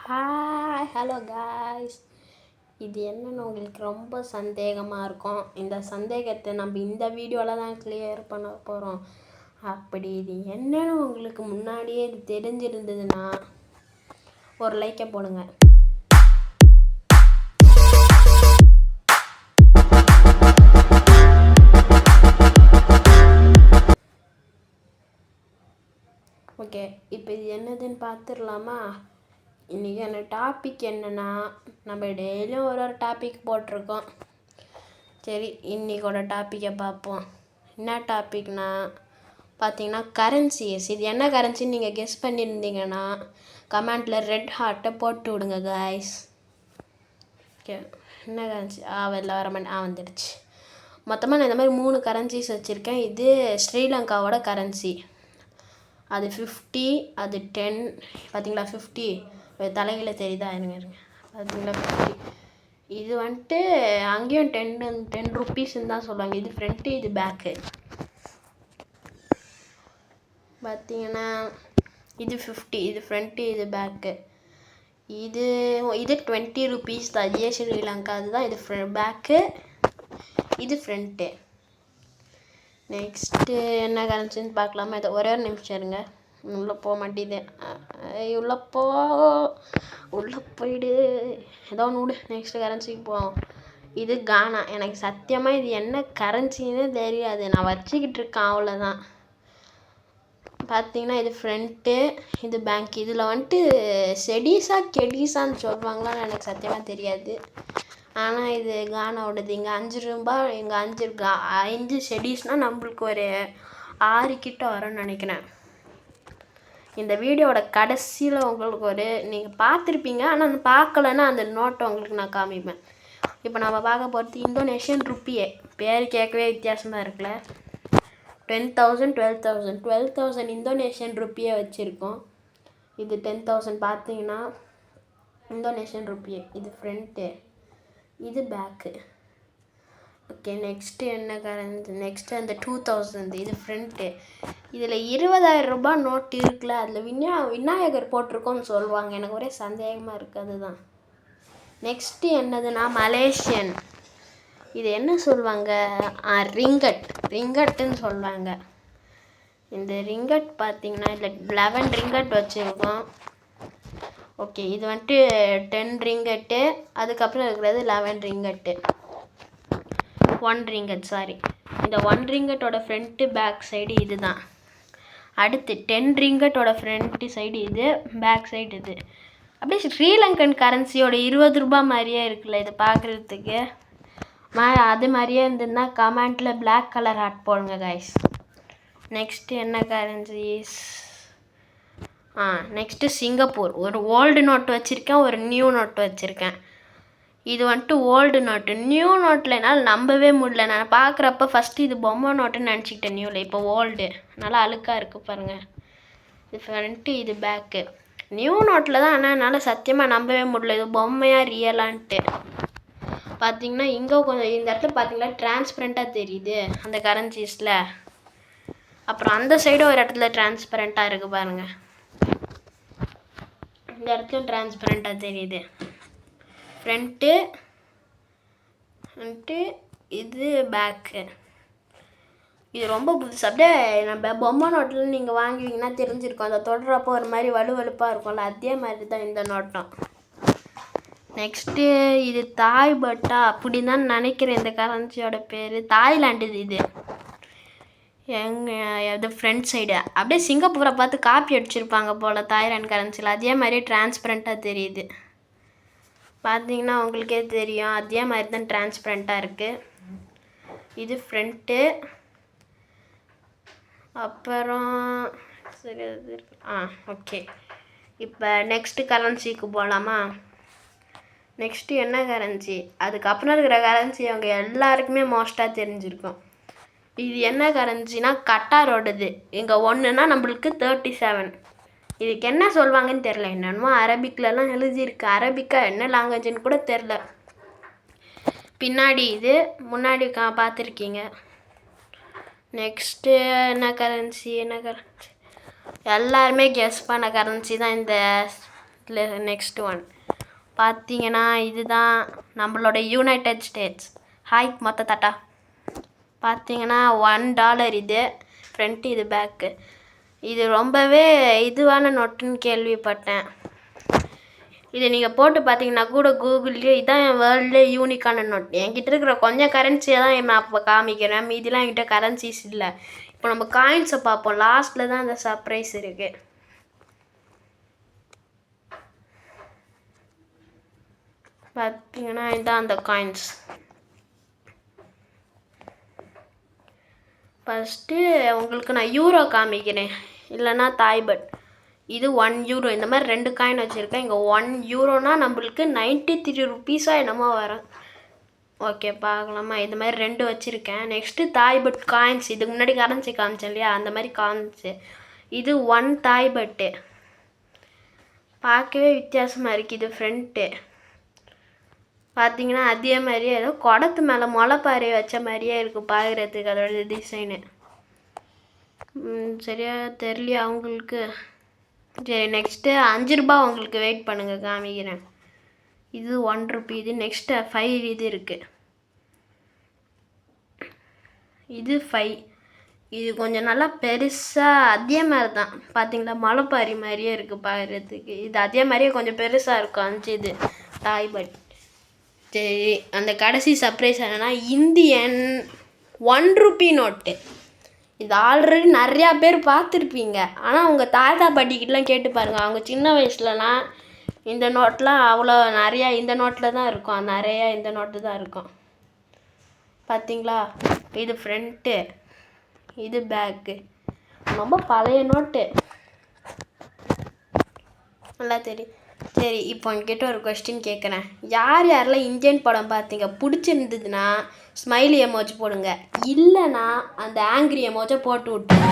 Hi hello guys. இது என்னன்னு உங்களுக்கு ரொம்ப சந்தேகமாக இருக்கும். இந்த சந்தேகத்தை நம்ம இந்த வீடியோவில் தான் கிளியர் பண்ண போகிறோம். அப்படி இது என்னன்னு உங்களுக்கு முன்னாடியே இது தெரிஞ்சிருந்ததுன்னா ஒரு லைக்கை போடுங்க. ஓகே, இப்போ இது என்னதுன்னு பார்த்துடலாமா? இன்றைக்கான டாபிக் என்னென்னா, நம்ம டெய்லியும் ஒரு டாபிக் போட்டிருக்கோம். சரி, இன்றைக்கோட டாப்பிக்கை பார்ப்போம். என்ன டாபிக்னா பார்த்தீங்கன்னா கரன்சிஸ். இது என்ன கரன்சின்னு நீங்கள் கெஸ் பண்ணியிருந்தீங்கன்னா கமெண்ட்டில் ரெட் ஹார்ட்டை போட்டு விடுங்க காய்ஸ். ஓகே, என்ன கரன்சி? வெளில வர மாட்டேன். வந்துடுச்சு. மொத்தமாக நான் இந்த மாதிரி 3 கரன்சிஸ் வச்சுருக்கேன். இது ஸ்ரீலங்காவோட கரன்சி. அது 50, அது 10. பார்த்தீங்களா 50 தலையில் தெரியுதா? இருங்க பார்த்தீங்களா 50. இது வந்துட்டு அங்கேயும் 10 ருப்பீஸ்ன்னு தான் சொல்லுவாங்க. இது ஃப்ரண்ட்டு, இது பேக்கு. பார்த்தீங்கன்னா இது 50, இது ஃப்ரண்ட்டு, இது பேக்கு. இது 20 ருப்பீஸ் தான். இதே ஸ்ரீலங்கா அதுதான். இது பேக்கு, இது ஃப்ரண்ட்டு. நெக்ஸ்ட்டு என்ன கரன்சின்னு பார்க்கலாமா? இதை ஒரே ஒரு நிமிஷம் இருங்க. உள்ளே போக மாட்டேது. உள்ளே போயிடு. ஏதோ ஒன்று விடு. நெக்ஸ்ட்டு கரன்சிக்கு போவோம். இது கானா. எனக்கு சத்தியமாக இது என்ன கரன்சின்னு தெரியாது. நான் வச்சுக்கிட்டு இருக்கேன், அவ்வளோதான். பார்த்தீங்கன்னா இது ஃப்ரண்ட்டு, இது பேங்க். இதில் வந்துட்டு கெடிசான்னு சொல்லுவாங்களான்னு எனக்கு சத்தியமாக தெரியாது. ஆனால் இது கானாவோடது. இங்கே 5 ரூபா, இங்கே 5 செடிஸ்னால் நம்மளுக்கு ஒரு 6 கிட்ட வரும்னு நினைக்கிறேன். இந்த வீடியோவோட கடைசியில் உங்களுக்கு நீங்கள் பார்த்துருப்பீங்க, ஆனால் பார்க்கலன்னா அந்த நோட்டை உங்களுக்கு நான் காமிப்பேன். இப்போ நம்ம பார்க்க போகிறது இந்தோனேஷியன் ருப்பியே. பேர் கேட்கவே வித்தியாசமாக இருக்குல்ல. 10,000, 12,000 இந்தோனேஷியன் ருப்பியை வச்சுருக்கோம். இது 10,000 பார்த்தீங்கன்னா இந்தோனேஷியன் ருப்பியே. இது ஃப்ரண்ட்டு, இது பேக்கு. ஓகே, நெக்ஸ்ட்டு என்ன கரன்சி? நெக்ஸ்ட்டு அந்த 2000, இது ஃப்ரண்ட்டு. இதில் 20,000 ரூபாய் நோட்டு இருக்குல்ல, அதில் விநாயகர் போட்டிருக்கோன்னு சொல்லுவாங்க. எனக்கு ஒரே சந்தேகமாக இருக்குது. அதுதான். நெக்ஸ்ட்டு என்னதுன்னா மலேசியன். இது என்ன சொல்லுவாங்க? ரிங்கட்டுன்னு சொல்லுவாங்க. இந்த ரிங்கட் பார்த்தீங்கன்னா இதில் 11 ரிங்கட் வச்சுருக்கோம். ஓகே, இது வந்துட்டு 10 ரிங்கட்டு. அதுக்கப்புறம் இருக்கிறது 11 ரிங்கட்டு. 1 ரிங்கட், சாரி. இந்த 1 ரிங்கட்டோட ஃப்ரண்ட்டு பேக் சைடு இது தான். அடுத்து 10 ரிங்கட்டோட ஃப்ரண்ட்டு சைடு இது, பேக் சைடு இது. அப்படியே ஸ்ரீலங்கன் கரன்சியோட 20 ரூபாய் மாதிரியே இருக்குல்ல இது பார்க்குறதுக்கு. அது மாதிரியே இருந்ததுன்னா கமெண்ட்டில் பிளாக் கலர் ஹார்ட் போடுங்க காய்ஸ். நெக்ஸ்ட்டு என்ன கரன்சிஸ்? Next Singapore. ஒரு ஓல்டு நோட்டு வச்சுருக்கேன், ஒரு நியூ நோட்டு வச்சுருக்கேன். இது வந்துட்டு ஓல்டு நோட்டு. நியூ நோட்டில் என்னால் நம்பவே முடியல. நான் பார்க்குறப்ப ஃபஸ்ட்டு இது பொம்மை நோட்டுன்னு நினச்சிக்கிட்டேன். நியூவில் இப்போ ஓல்டு. நல்லா அழுக்காக இருக்குது பாருங்கள். இது ஃப்ரண்ட்டு, இது பேக்கு. நியூ நோட்டில் தான், ஆனால் என்னால் சத்தியமாக நம்பவே முடியல இது பொம்மையாக ரியலான்ட்டு. பார்த்தீங்கன்னா இங்கே கொஞ்சம் இந்த இடத்துல பார்த்தீங்கன்னா டிரான்ஸ்பரண்ட்டாக தெரியுது அந்த கரன்சிஸில். அப்புறம் அந்த சைடு ஒரு இடத்துல டிரான்ஸ்பரண்ட்டாக இருக்குது பாருங்கள். இந்த இடத்துலையும் டிரான்ஸ்பரண்ட்டாக தெரியுது. ஃப்ரண்ட்டு, இது பேக்கு. இது ரொம்ப புதுசு. அப்படியே நம்ம பொம்மை நோட்டில் நீங்கள் வாங்குவீங்கன்னா தெரிஞ்சிருக்கும். அதை தொடுறப்போ ஒரு மாதிரி வலுவலுப்பாக இருக்கும்ல, அதே மாதிரி தான் இந்த நோட்டம். நெக்ஸ்ட்டு இது தாய் பட்டா அப்படின்னு தான் நினைக்கிறேன். இந்த கரன்சியோட பேர் தாய்லாண்டு. இது இது ஃப்ரண்ட் சைடு அப்படியே சிங்கப்பூரை பார்த்து காப்பி அடிச்சிருப்பாங்க போல் தாய்லாந்து கரன்சியில். அதே மாதிரி டிரான்ஸ்பரண்ட்டாக தெரியுது. பார்த்தீங்கன்னா உங்களுக்கே தெரியும், அதே மாதிரி தான் டிரான்ஸ்பரண்ட்டாக இருக்குது. இது ஃப்ரண்ட்டு. அப்புறம் சரி அது ஓகே. இப்போ நெக்ஸ்ட்டு கரன்சிக்கு போகலாமா? நெக்ஸ்ட்டு என்ன கரன்சி? அதுக்கப்புறம் இருக்கிற கரன்சி அவங்க எல்லாருக்குமே மோஸ்ட்டாக தெரிஞ்சிருக்கும். இது என்ன கரன்சினா கட்டாரோடது. இங்கே 1னா நம்மளுக்கு 37. இதுக்கு என்ன சொல்லுவாங்கன்னு தெரில. என்னென்னமோ அரபிக்லலாம் எழுதியிருக்கு. அரபிக்கா என்ன லாங்குவேஜ்னு கூட தெரில. பின்னாடி இது, முன்னாடி பார்த்துருக்கீங்க. நெக்ஸ்ட்டு என்ன கரன்சி? எல்லாருமே கெஸ் பண்ண கரன்சி தான் இந்த நெக்ஸ்ட் ஒன் பார்த்தீங்கன்னா இதுதான் நம்மளோட யுனைடெட் ஸ்டேட்ஸ். ஹாய் மொத்த தட்டா. பார்த்தீங்கன்னா $1 இது ஃப்ரண்ட்டு, இது பேக்கு. இது ரொம்பவே இதுவான நோட்டுன்னு கேள்விப்பட்டேன். இதை நீங்கள் போட்டு பார்த்தீங்கன்னா கூட கூகுள்லேயே இதான் என் வேர்ல்ட்லேயே யூனிக்கான நோட். என்கிட்ட இருக்கிற கொஞ்சம் கரன்சியை தான் நான் இப்போ காமிக்கிறேன், மீதிலாம் என்கிட்ட கரன்சிஸ் இல்லை. இப்போ நம்ம காயின்ஸை பார்ப்போம், லாஸ்ட்டில் தான் அந்த சர்ப்ரைஸ் இருக்குது. பார்த்தீங்கன்னா இதுதான் அந்த காயின்ஸ். ஃபஸ்ட்டு உங்களுக்கு நான் யூரோ காமிக்கிறேன், இல்லைன்னா தாய்பட். இது €1. இந்த மாதிரி 2 காயின் வச்சுருக்கேன். இங்கே €1 நம்மளுக்கு 93 ரூபீஸாக என்னமோ வரும். ஓகே பார்க்கலாமா? இது மாதிரி 2 வச்சுருக்கேன். Next Thai baht coins. இதுக்கு முன்னாடி கரன்சி காமிச்சேன் இல்லையா, அந்த மாதிரி காமிச்சு. இது 1 தாய்பட்டு. பார்க்கவே வித்தியாசமாக இருக்குது. இது ஃப்ரண்ட்டு பார்த்தீங்கன்னா அதே மாதிரியே ஏதோ குடத்து மேலே முளைப்பாரி வச்ச மாதிரியே இருக்குது பார்க்குறதுக்கு அதோட டிசைனு. சரியா தெரியலையா அவங்களுக்கு? சரி நெக்ஸ்ட்டு ₹5 உங்களுக்கு வெயிட் பண்ணுங்கள், காமிக்கிறேன். இது ₹1. இது நெக்ஸ்ட்டு 5 இது இருக்குது. இது 5. இது கொஞ்சம் நல்லா பெருசாக அதே மாதிரி தான் பார்த்தீங்களா, முளைப்பாரி மாதிரியே இருக்குது பார்க்குறதுக்கு. இது அதே மாதிரியே கொஞ்சம் பெருசாக இருக்கும் 5 இது தாய்பட். சரி அந்த கடைசி சர்ப்ரைஸ் என்னென்னா இந்தியன் ₹1 நோட்டு. இது ஆல்ரெடி நிறையா பேர் பார்த்துருப்பீங்க. ஆனால் உங்கள் தாத்தா பாட்டிக்கிட்டலாம் கேட்டு பாருங்கள், அவங்க சின்ன வயசுலலாம் இந்த நோட்லாம் அவ்வளோ நிறையா இந்த நோட்டில் தான் இருக்கும், நிறையா இந்த நோட்டு தான் இருக்கும். பார்த்தீங்களா, இது ஃப்ரண்ட்டு, இது பேக்கு. ரொம்ப பழைய நோட்டு, நல்லா தெரியும். சரி இப்போ என்கிட்ட ஒரு கொஸ்டின் கேட்குறேன். யார் யாரெல்லாம் இந்தியன் படம் பார்த்தீங்க? பிடிச்சிருந்ததுன்னா ஸ்மைலி எமோஜி போடுங்க, இல்லைன்னா அந்த ஆங்கிரி எமோஜை போட்டு விட்டுருங்க.